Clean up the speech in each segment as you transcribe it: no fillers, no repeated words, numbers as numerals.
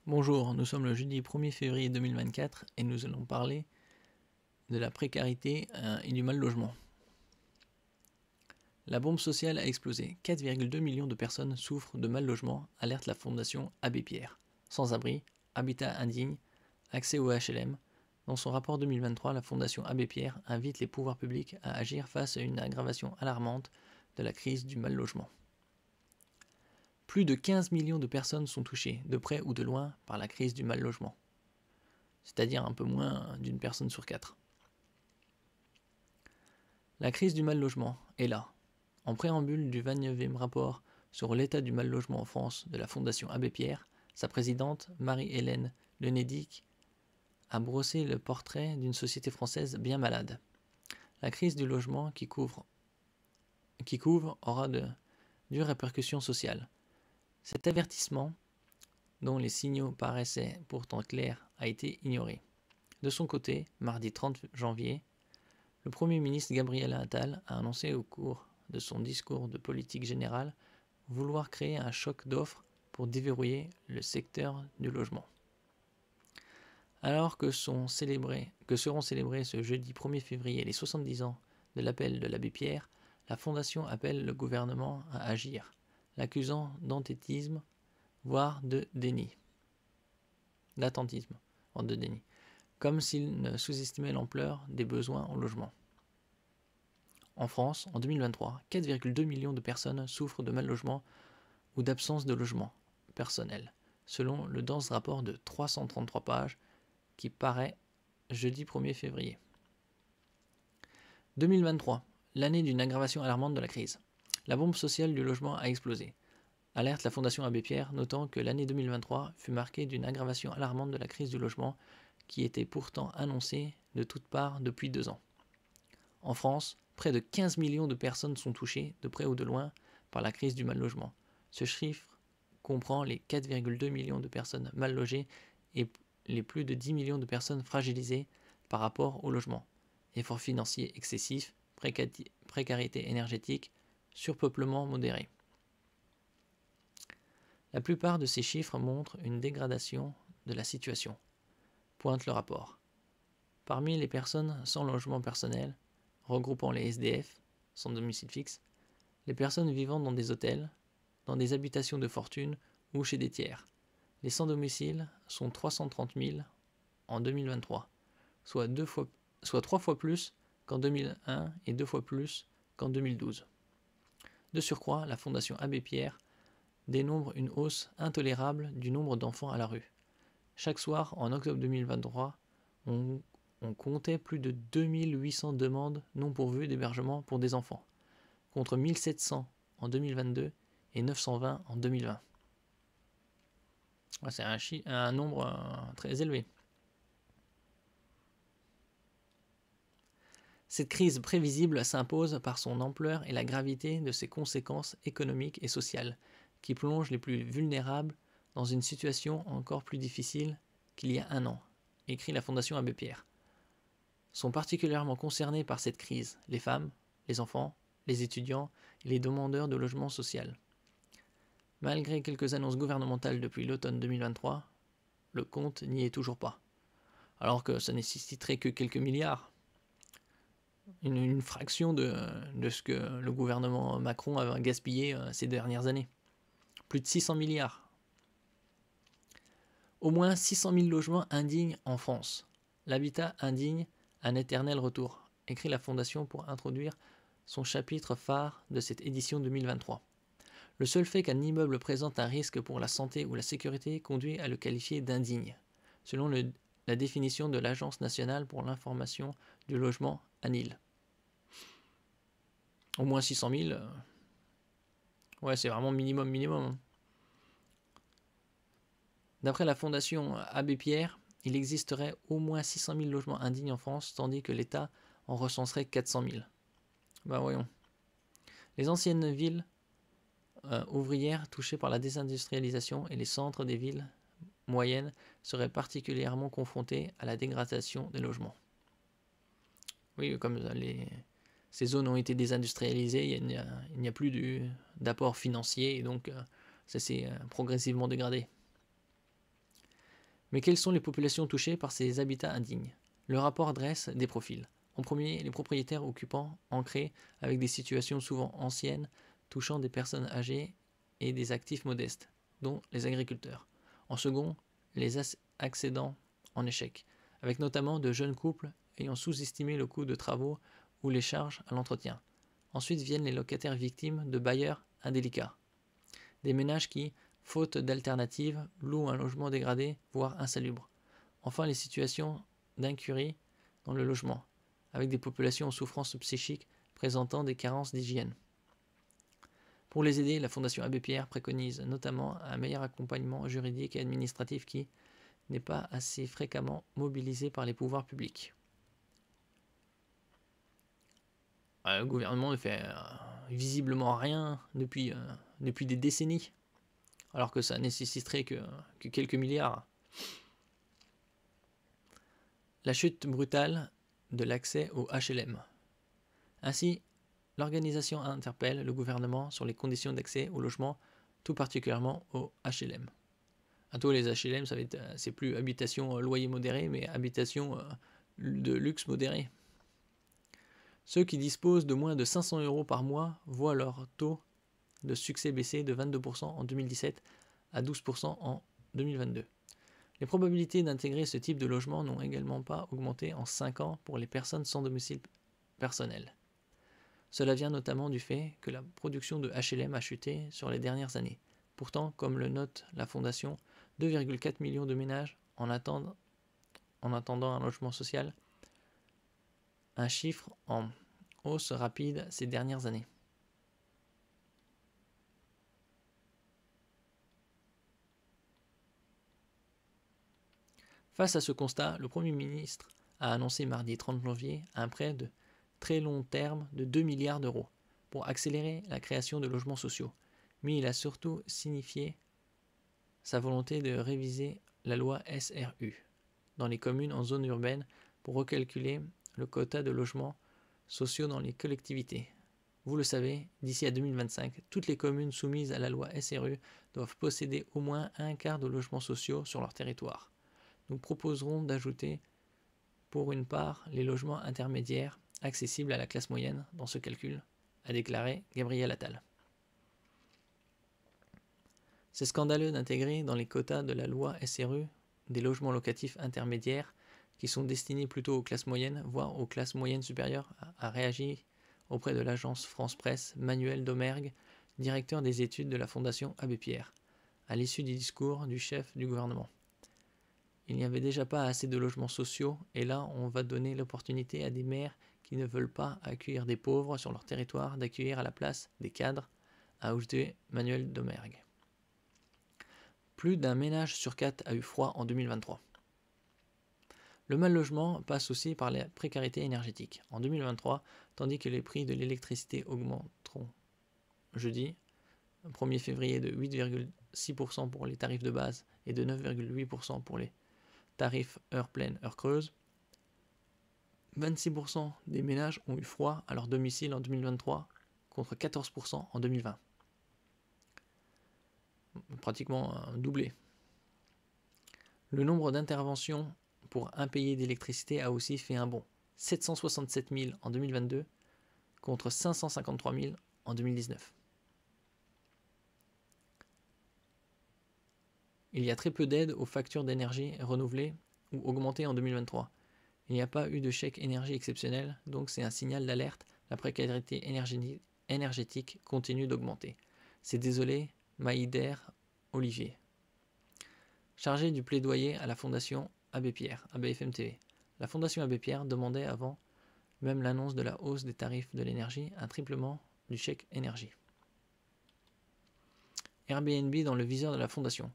Bonjour, nous sommes le jeudi 1er février 2024 et nous allons parler de la précarité et du mal logement. La bombe sociale a explosé. 4,2 millions de personnes souffrent de mal logement, alerte la Fondation Abbé Pierre. Sans-abri, habitat indigne, accès au HLM. Dans son rapport 2023, la Fondation Abbé Pierre invite les pouvoirs publics à agir face à une aggravation alarmante de la crise du mal logement. Plus de 15 millions de personnes sont touchées, de près ou de loin, par la crise du mal logement, c'est-à-dire un peu moins d'une personne sur 4. La crise du mal logement est là. En préambule du 29e rapport sur l'état du mal logement en France de la Fondation Abbé Pierre, sa présidente, Marie-Hélène Lenédic, a brossé le portrait d'une société française bien malade. La crise du logement qui couvre aura de dures répercussions sociales. Cet avertissement, dont les signaux paraissaient pourtant clairs, a été ignoré. De son côté, mardi 30 janvier, le Premier ministre Gabriel Attal a annoncé au cours de son discours de politique générale vouloir créer un choc d'offres pour déverrouiller le secteur du logement. Alors que seront célébrés ce jeudi 1er février les 70 ans de l'appel de l'abbé Pierre, la Fondation appelle le gouvernement à agir, l'accusant d'entêtisme, voire de déni. D'attentisme, voire de déni. Comme s'il ne sous-estimait l'ampleur des besoins en logement. En France, en 2023, 4,2 millions de personnes souffrent de mal logement ou d'absence de logement personnel, selon le dense rapport de 333 pages qui paraît jeudi 1er février. 2023, l'année d'une aggravation alarmante de la crise. La bombe sociale du logement a explosé. Alerte la Fondation Abbé Pierre, notant que l'année 2023 fut marquée d'une aggravation alarmante de la crise du logement qui était pourtant annoncée de toutes parts depuis 2 ans. En France, près de 15 millions de personnes sont touchées, de près ou de loin, par la crise du mal logement. Ce chiffre comprend les 4,2 millions de personnes mal logées et les plus de 10 millions de personnes fragilisées par rapport au logement. Efforts financiers excessifs, précarité énergétique, surpeuplement modéré. La plupart de ces chiffres montrent une dégradation de la situation, pointe le rapport. Parmi les personnes sans logement personnel, regroupant les SDF, sans domicile fixe, les personnes vivant dans des hôtels, dans des habitations de fortune ou chez des tiers. Les sans domicile sont 330 000 en 2023, soit 3 fois plus qu'en 2001 et 2 fois plus qu'en 2012. De surcroît, la Fondation Abbé Pierre dénombre une hausse intolérable du nombre d'enfants à la rue. Chaque soir, en octobre 2023, on comptait plus de 2800 demandes non pourvues d'hébergement pour des enfants, contre 1700 en 2022 et 920 en 2020. C'est un nombre très élevé. Cette crise prévisible s'impose par son ampleur et la gravité de ses conséquences économiques et sociales, qui plongent les plus vulnérables dans une situation encore plus difficile qu'il y a 1 an, écrit la Fondation Abbé Pierre. Sont particulièrement concernés par cette crise les femmes, les enfants, les étudiants et les demandeurs de logement social. Malgré quelques annonces gouvernementales depuis l'automne 2023, le compte n'y est toujours pas, alors que ça nécessiterait que quelques milliards. Une fraction de ce que le gouvernement Macron a gaspillé ces dernières années. Plus de 600 milliards. Au moins 600 000 logements indignes en France. L'habitat indigne, un éternel retour, écrit la Fondation pour introduire son chapitre phare de cette édition 2023. Le seul fait qu'un immeuble présente un risque pour la santé ou la sécurité conduit à le qualifier d'indigne, selon la définition de l'Agence nationale pour l'information du logement, ANIL. Au moins 600 000, ouais, c'est vraiment minimum. D'après la Fondation Abbé Pierre, il existerait au moins 600 000 logements indignes en France, tandis que l'État en recenserait 400 000. Ben voyons. Les anciennes villes ouvrières touchées par la désindustrialisation et les centres des villes moyennes seraient particulièrement confrontés à la dégradation des logements. Oui, comme ces zones ont été désindustrialisées, il n'y a plus d'apport financier et donc ça s'est progressivement dégradé. Mais quelles sont les populations touchées par ces habitats indignes? Le rapport dresse des profils. En premier, les propriétaires occupants ancrés avec des situations souvent anciennes touchant des personnes âgées et des actifs modestes, dont les agriculteurs. En second, les accédants en échec, avec notamment de jeunes couples ayant sous-estimé le coût de travaux ou les charges à l'entretien. Ensuite viennent les locataires victimes de bailleurs indélicats. Des ménages qui, faute d'alternatives, louent un logement dégradé, voire insalubre. Enfin, les situations d'incurie dans le logement, avec des populations en souffrance psychique présentant des carences d'hygiène. Pour les aider, la Fondation Abbé Pierre préconise notamment un meilleur accompagnement juridique et administratif qui n'est pas assez fréquemment mobilisé par les pouvoirs publics. Le gouvernement ne fait visiblement rien depuis des décennies, alors que ça nécessiterait que quelques milliards. La chute brutale de l'accès au HLM. Ainsi, l'organisation interpelle le gouvernement sur les conditions d'accès au logement, tout particulièrement au HLM. Bientôt, les HLM, c'est plus habitation loyer modéré, mais habitation de luxe modéré. Ceux qui disposent de moins de 500 € par mois voient leur taux de succès baisser de 22% en 2017 à 12% en 2022. Les probabilités d'intégrer ce type de logement n'ont également pas augmenté en 5 ans pour les personnes sans domicile personnel. Cela vient notamment du fait que la production de HLM a chuté sur les dernières années. Pourtant, comme le note la Fondation, 2,4 millions de ménages en attendant un logement social, un chiffre en hausse rapide ces dernières années. Face à ce constat, le Premier ministre a annoncé mardi 30 janvier un prêt de très long terme de 2 milliards d'euros pour accélérer la création de logements sociaux. Mais il a surtout signifié sa volonté de réviser la loi SRU dans les communes en zone urbaine pour recalculer le quota de logements sociaux dans les collectivités. Vous le savez, d'ici à 2025, toutes les communes soumises à la loi SRU doivent posséder au moins un quart de logements sociaux sur leur territoire. Nous proposerons d'ajouter pour une part les logements intermédiaires accessibles à la classe moyenne dans ce calcul, a déclaré Gabriel Attal. C'est scandaleux d'intégrer dans les quotas de la loi SRU des logements locatifs intermédiaires qui sont destinés plutôt aux classes moyennes, voire aux classes moyennes supérieures, a réagi auprès de l'agence France Presse Manuel Domergue, directeur des études de la Fondation Abbé Pierre, à l'issue du discours du chef du gouvernement. Il n'y avait déjà pas assez de logements sociaux, et là on va donner l'opportunité à des maires qui ne veulent pas accueillir des pauvres sur leur territoire d'accueillir à la place des cadres, a ajouté Manuel Domergue. Plus d'un ménage sur 4 a eu froid en 2023. Le mal logement passe aussi par la précarité énergétique. En 2023, tandis que les prix de l'électricité augmenteront jeudi, 1er février de 8,6% pour les tarifs de base et de 9,8% pour les tarifs heure pleine, heure creuse, 26% des ménages ont eu froid à leur domicile en 2023 contre 14% en 2020. Pratiquement doublé. Le nombre d'interventions pour impayés d'électricité a aussi fait un bond. 767 000 en 2022 contre 553 000 en 2019. Il y a très peu d'aides aux factures d'énergie renouvelées ou augmentées en 2023. Il n'y a pas eu de chèque énergie exceptionnel, donc c'est un signal d'alerte. La précarité énergétique continue d'augmenter. C'est désolé, Maïder Olivier, chargé du plaidoyer à la Fondation Abbé Pierre, à BFM TV. La Fondation Abbé Pierre demandait avant même l'annonce de la hausse des tarifs de l'énergie un triplement du chèque énergie. Airbnb dans le viseur de la Fondation.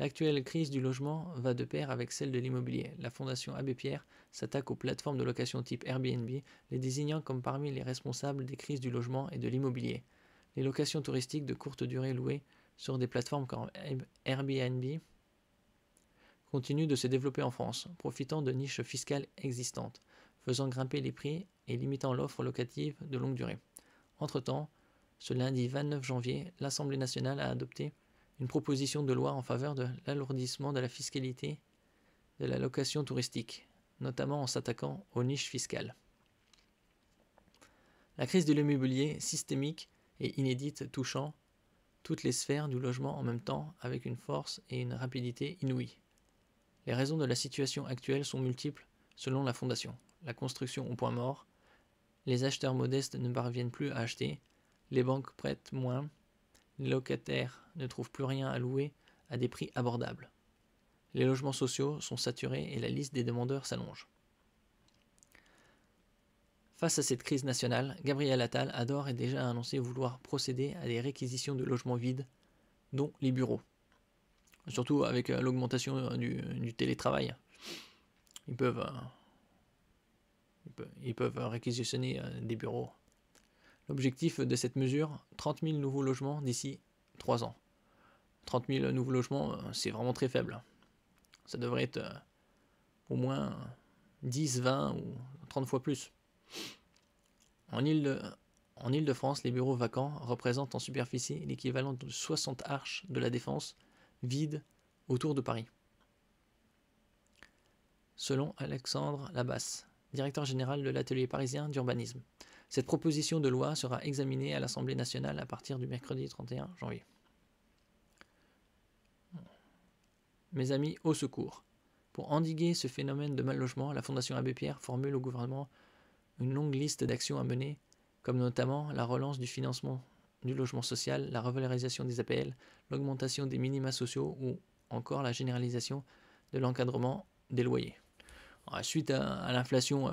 L'actuelle crise du logement va de pair avec celle de l'immobilier. La Fondation Abbé Pierre s'attaque aux plateformes de location type Airbnb, les désignant comme parmi les responsables des crises du logement et de l'immobilier. Les locations touristiques de courte durée louées sur des plateformes comme Airbnb continuent de se développer en France, profitant de niches fiscales existantes, faisant grimper les prix et limitant l'offre locative de longue durée. Entre-temps, ce lundi 29 janvier, l'Assemblée nationale a adopté une proposition de loi en faveur de l'alourdissement de la fiscalité de la location touristique, notamment en s'attaquant aux niches fiscales. La crise de l'immobilier systémique et inédite touchant toutes les sphères du logement en même temps avec une force et une rapidité inouïes. Les raisons de la situation actuelle sont multiples selon la fondation. La construction au point mort, les acheteurs modestes ne parviennent plus à acheter, les banques prêtent moins, les locataires ne trouvent plus rien à louer à des prix abordables. Les logements sociaux sont saturés et la liste des demandeurs s'allonge. Face à cette crise nationale, Gabriel Attal a d'ores et déjà annoncé vouloir procéder à des réquisitions de logements vides, dont les bureaux. Surtout avec l'augmentation du télétravail. Ils peuvent réquisitionner des bureaux. L'objectif de cette mesure, 30 000 nouveaux logements d'ici 3 ans. 30 000 nouveaux logements, c'est vraiment très faible. Ça devrait être au moins 10, 20 ou 30 fois plus. En Île-de-France, les bureaux vacants représentent en superficie l'équivalent de 60 arches de la Défense vides autour de Paris. Selon Alexandre Labasse, directeur général de l'atelier parisien d'urbanisme. Cette proposition de loi sera examinée à l'Assemblée nationale à partir du mercredi 31 janvier. Mes amis, au secours. Pour endiguer ce phénomène de mal-logement, la Fondation Abbé Pierre formule au gouvernement une longue liste d'actions à mener, comme notamment la relance du financement du logement social, la revalorisation des APL, l'augmentation des minima sociaux ou encore la généralisation de l'encadrement des loyers. Alors, suite à l'inflation,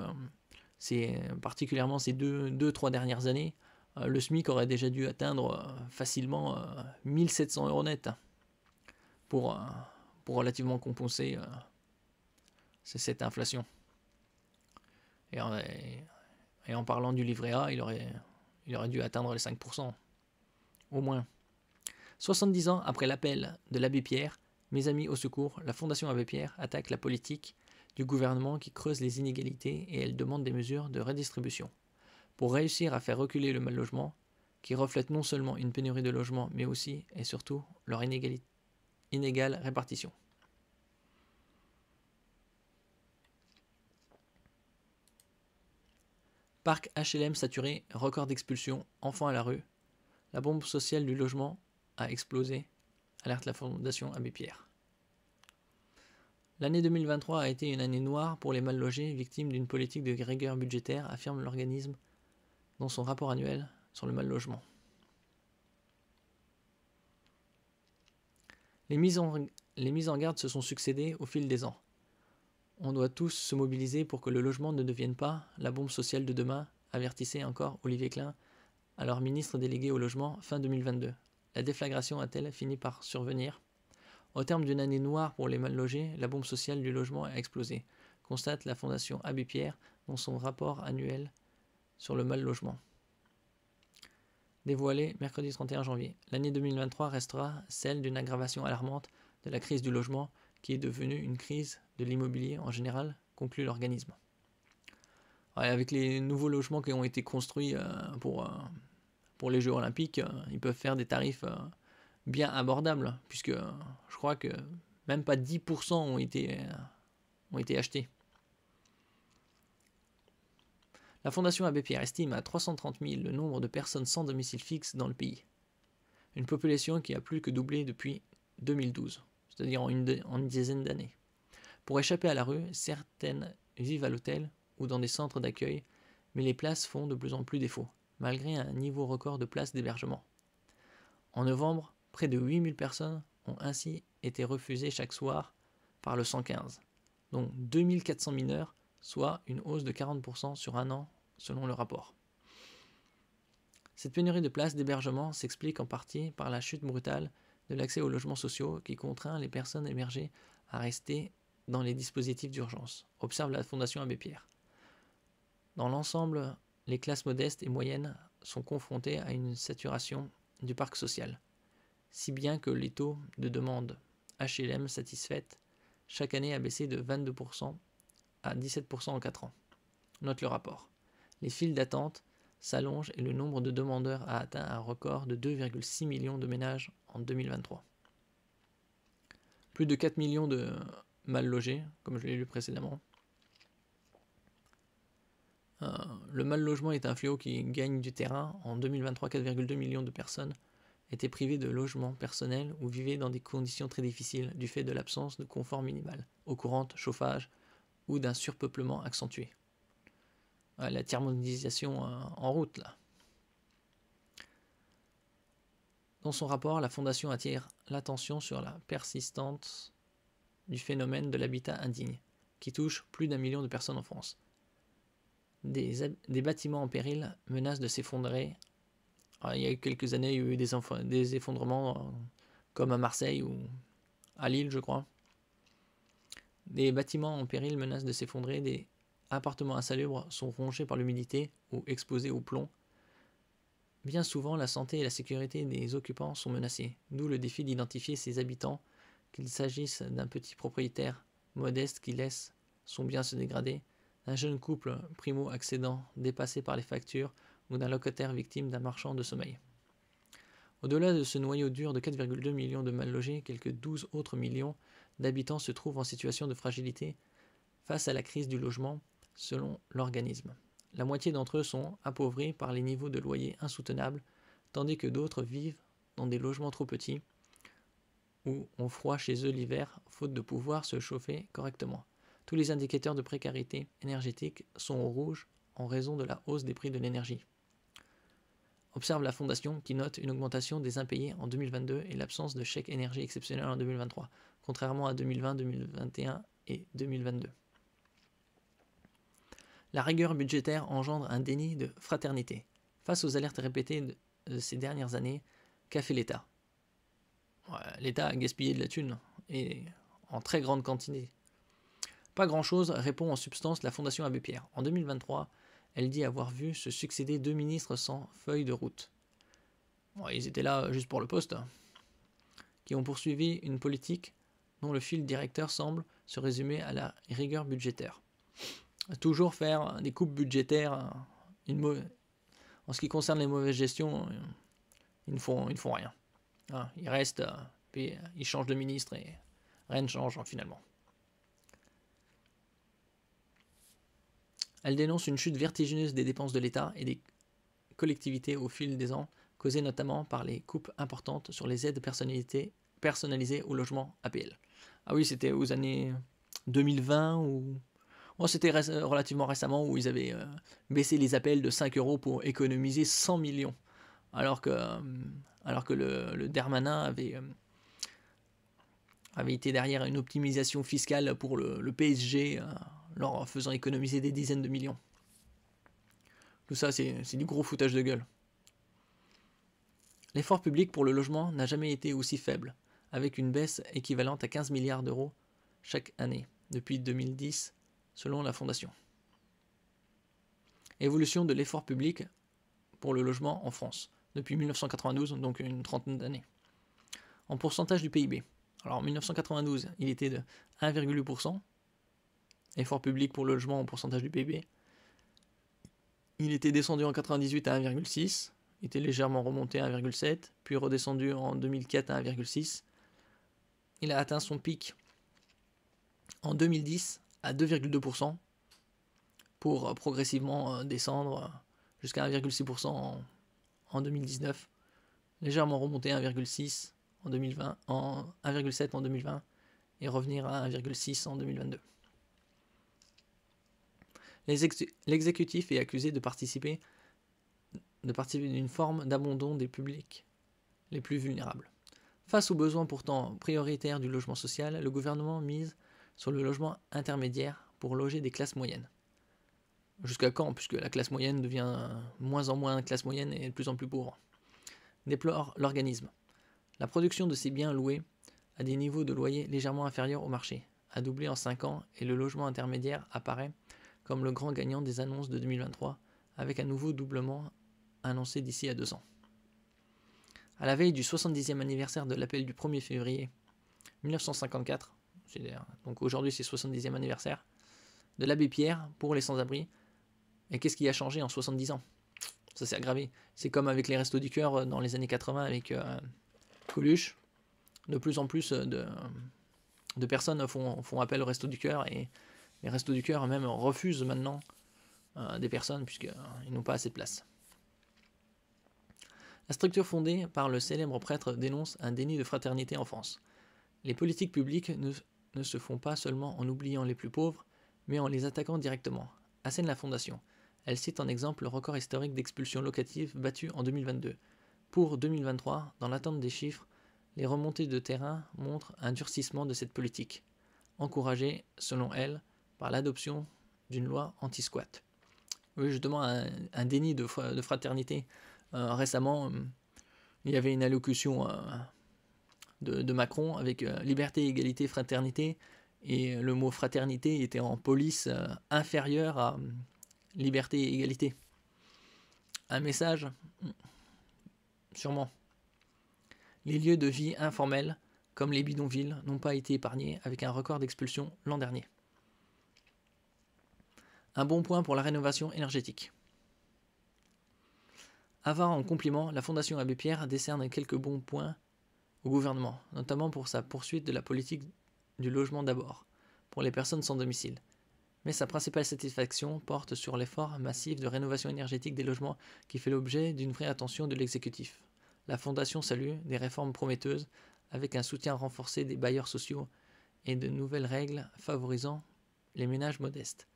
c'est particulièrement ces 2-3 dernières années, le SMIC aurait déjà dû atteindre facilement 1700 € net pour relativement compenser cette inflation. Et en parlant du livret A, il aurait dû atteindre les 5%, au moins. 70 ans après l'appel de l'abbé Pierre, mes amis au secours, la Fondation Abbé Pierre attaque la politique du gouvernement qui creuse les inégalités et elle demande des mesures de redistribution. Pour réussir à faire reculer le mal-logement, qui reflète non seulement une pénurie de logements, mais aussi et surtout leur inégale répartition. Parc HLM saturé, record d'expulsion, enfants à la rue. La bombe sociale du logement a explosé, alerte la Fondation Abbé Pierre. L'année 2023 a été une année noire pour les mal logés, victimes d'une politique de rigueur budgétaire, affirme l'organisme dans son rapport annuel sur le mal logement. Les mises en garde se sont succédées au fil des ans. On doit tous se mobiliser pour que le logement ne devienne pas la bombe sociale de demain, avertissait encore Olivier Klein, alors ministre délégué au logement fin 2022. La déflagration a-t-elle fini par survenir ? Au terme d'une année noire pour les mal logés, la bombe sociale du logement a explosé, constate la Fondation Abbé Pierre dans son rapport annuel sur le mal logement. Dévoilé mercredi 31 janvier. L'année 2023 restera celle d'une aggravation alarmante de la crise du logement qui est devenue une crise de l'immobilier en général, conclut l'organisme. Ouais, avec les nouveaux logements qui ont été construits pour les Jeux Olympiques, ils peuvent faire des tarifs bien abordables, puisque je crois que même pas 10% ont été achetés. La Fondation Abbé Pierre estime à 330 000 le nombre de personnes sans domicile fixe dans le pays. Une population qui a plus que doublé depuis 2012, c'est-à-dire en une dizaine d'années. Pour échapper à la rue, certaines vivent à l'hôtel ou dans des centres d'accueil, mais les places font de plus en plus défaut, malgré un niveau record de places d'hébergement. En novembre, près de 8000 personnes ont ainsi été refusées chaque soir par le 115, dont 2400 mineurs, soit une hausse de 40% sur un an selon le rapport. Cette pénurie de places d'hébergement s'explique en partie par la chute brutale de l'accès aux logements sociaux qui contraint les personnes émergées à rester dans les dispositifs d'urgence, observe la Fondation Abbé Pierre. Dans l'ensemble, les classes modestes et moyennes sont confrontées à une saturation du parc social, si bien que les taux de demande HLM satisfaites chaque année a baissé de 22% à 17% en 4 ans. Note le rapport. Les files d'attente s'allongent et le nombre de demandeurs a atteint un record de 2,6 millions de ménages en 2023. Plus de 4 millions mal logés, comme je l'ai lu précédemment. Le mal logement est un fléau qui gagne du terrain. En 2023, 4,2 millions de personnes étaient privées de logement personnel ou vivaient dans des conditions très difficiles du fait de l'absence de confort minimal, eau courante, chauffage ou d'un surpeuplement accentué. La thermodynamisation en route là. Dans son rapport, la Fondation attire l'attention sur la persistance du phénomène de l'habitat indigne, qui touche plus d'1 million de personnes en France. Des bâtiments en péril menacent de s'effondrer. Il y a quelques années, il y a eu des effondrements comme à Marseille ou à Lille, je crois. Des bâtiments en péril menacent de s'effondrer, des appartements insalubres sont rongés par l'humidité ou exposés au plomb. Bien souvent, la santé et la sécurité des occupants sont menacées, d'où le défi d'identifier ces habitants, qu'il s'agisse d'un petit propriétaire modeste qui laisse son bien se dégrader, d'un jeune couple primo-accédant dépassé par les factures ou d'un locataire victime d'un marchand de sommeil. Au-delà de ce noyau dur de 4,2 millions de mal logés, quelques 12 autres millions d'habitants se trouvent en situation de fragilité face à la crise du logement, selon l'organisme. La moitié d'entre eux sont appauvris par les niveaux de loyer insoutenables, tandis que d'autres vivent dans des logements trop petits ou ont froid chez eux l'hiver, faute de pouvoir se chauffer correctement. Tous les indicateurs de précarité énergétique sont au rouge en raison de la hausse des prix de l'énergie. Observe la Fondation qui note une augmentation des impayés en 2022 et l'absence de chèque énergie exceptionnel en 2023, contrairement à 2020, 2021 et 2022. La rigueur budgétaire engendre un déni de fraternité. Face aux alertes répétées de ces dernières années, qu'a fait l'État ? L'État a gaspillé de la thune, et en très grande quantité. Pas grand-chose, répond en substance la Fondation Abbé Pierre. En 2023, elle dit avoir vu se succéder 2 ministres sans feuille de route. Ils étaient là juste pour le poste, qui ont poursuivi une politique dont le fil directeur semble se résumer à la rigueur budgétaire. Toujours faire des coupes budgétaires, en ce qui concerne les mauvaises gestions, ils ne font rien. Ils restent, puis ils changent de ministre et rien ne change finalement. Elle dénonce une chute vertigineuse des dépenses de l'État et des collectivités au fil des ans, causée notamment par les coupes importantes sur les aides personnalisées au logement APL. Ah oui, c'était aux années 2020 ou... Bon, c'était relativement récemment où ils avaient baissé les appels de 5 € pour économiser 100 millions. Alors que le Darmanin avait été derrière une optimisation fiscale pour le PSG, leur faisant économiser des dizaines de millions. Tout ça, c'est du gros foutage de gueule. L'effort public pour le logement n'a jamais été aussi faible, avec une baisse équivalente à 15 milliards d'euros chaque année, depuis 2010, selon la Fondation. Évolution de l'effort public pour le logement en France, depuis 1992, donc une trentaine d'années. En pourcentage du PIB. Alors en 1992, il était de 1,8%, effort public pour le logement en pourcentage du PIB. Il était descendu en 1998 à 1,6%, il était légèrement remonté à 1,7%, puis redescendu en 2004 à 1,6%. Il a atteint son pic en 2010 à 2,2%, pour progressivement descendre jusqu'à 1,6% en 2019, légèrement remonter à 1,6% en 2020, en 1,7% en 2020 et revenir à 1,6% en 2022. L'exécutif est accusé de participer d'une forme d'abandon des publics les plus vulnérables. Face aux besoins pourtant prioritaires du logement social, le gouvernement mise sur le logement intermédiaire pour loger des classes moyennes. Jusqu'à quand, puisque la classe moyenne devient moins en moins classe moyenne et de plus en plus pauvre. Déplore l'organisme. La production de ces biens loués à des niveaux de loyer légèrement inférieurs au marché a doublé en 5 ans et le logement intermédiaire apparaît comme le grand gagnant des annonces de 2023, avec un nouveau doublement annoncé d'ici à 2 ans. À la veille du 70e anniversaire de l'appel du 1er février 1954, donc aujourd'hui c'est 70e anniversaire, de l'abbé Pierre pour les sans-abri. Et qu'est-ce qui a changé en 70 ans ? Ça s'est aggravé. C'est comme avec les Restos du Cœur dans les années 80 avec Coluche. De plus en plus de personnes font appel aux Restos du Cœur, et les Restos du Cœur même refusent maintenant des personnes puisqu'ils n'ont pas assez de place. La structure fondée par le célèbre prêtre dénonce un déni de fraternité en France. Les politiques publiques ne se font pas seulement en oubliant les plus pauvres, mais en les attaquant directement, assène la Fondation. Elle cite en exemple le record historique d'expulsions locatives battu en 2022. Pour 2023, dans l'attente des chiffres, les remontées de terrain montrent un durcissement de cette politique, encouragée, selon elle, par l'adoption d'une loi anti-squat. Oui, justement, un déni de fraternité. Récemment, il y avait une allocution de Macron avec liberté, égalité, fraternité, et le mot fraternité était en police inférieur à liberté et égalité. Un message, sûrement. Les lieux de vie informels, comme les bidonvilles, n'ont pas été épargnés avec un record d'expulsion l'an dernier. Un bon point pour la rénovation énergétique. Avare en compliment, la Fondation Abbé Pierre décerne quelques bons points au gouvernement, notamment pour sa poursuite de la politique du logement d'abord, pour les personnes sans domicile. Mais sa principale satisfaction porte sur l'effort massif de rénovation énergétique des logements qui fait l'objet d'une vraie attention de l'exécutif. La Fondation salue des réformes prometteuses avec un soutien renforcé des bailleurs sociaux et de nouvelles règles favorisant les ménages modestes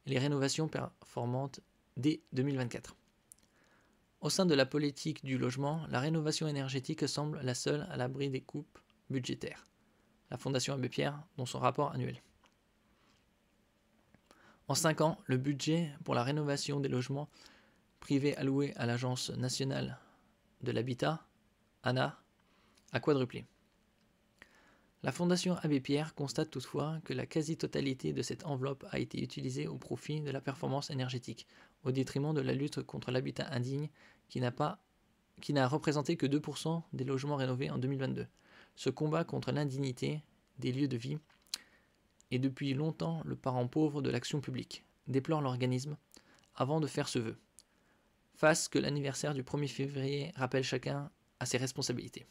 et les rénovations performantes dès 2024. Au sein de la politique du logement, la rénovation énergétique semble la seule à l'abri des coupes budgétaires. La Fondation Abbé Pierre, dans son rapport annuel. En 5 ans, le budget pour la rénovation des logements privés alloués à l'Agence nationale de l'habitat, ANA, a quadruplé. La Fondation Abbé Pierre constate toutefois que la quasi-totalité de cette enveloppe a été utilisée au profit de la performance énergétique, au détriment de la lutte contre l'habitat indigne qui n'a représenté que 2% des logements rénovés en 2022. Ce combat contre l'indignité des lieux de vie est depuis longtemps le parent pauvre de l'action publique, déplore l'organisme, avant de faire ce vœu. Fasse que l'anniversaire du 1er février rappelle chacun à ses responsabilités.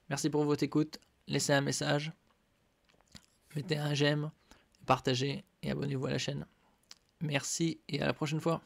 Merci pour votre écoute, laissez un message, mettez un j'aime, partagez et abonnez-vous à la chaîne. Merci et à la prochaine fois.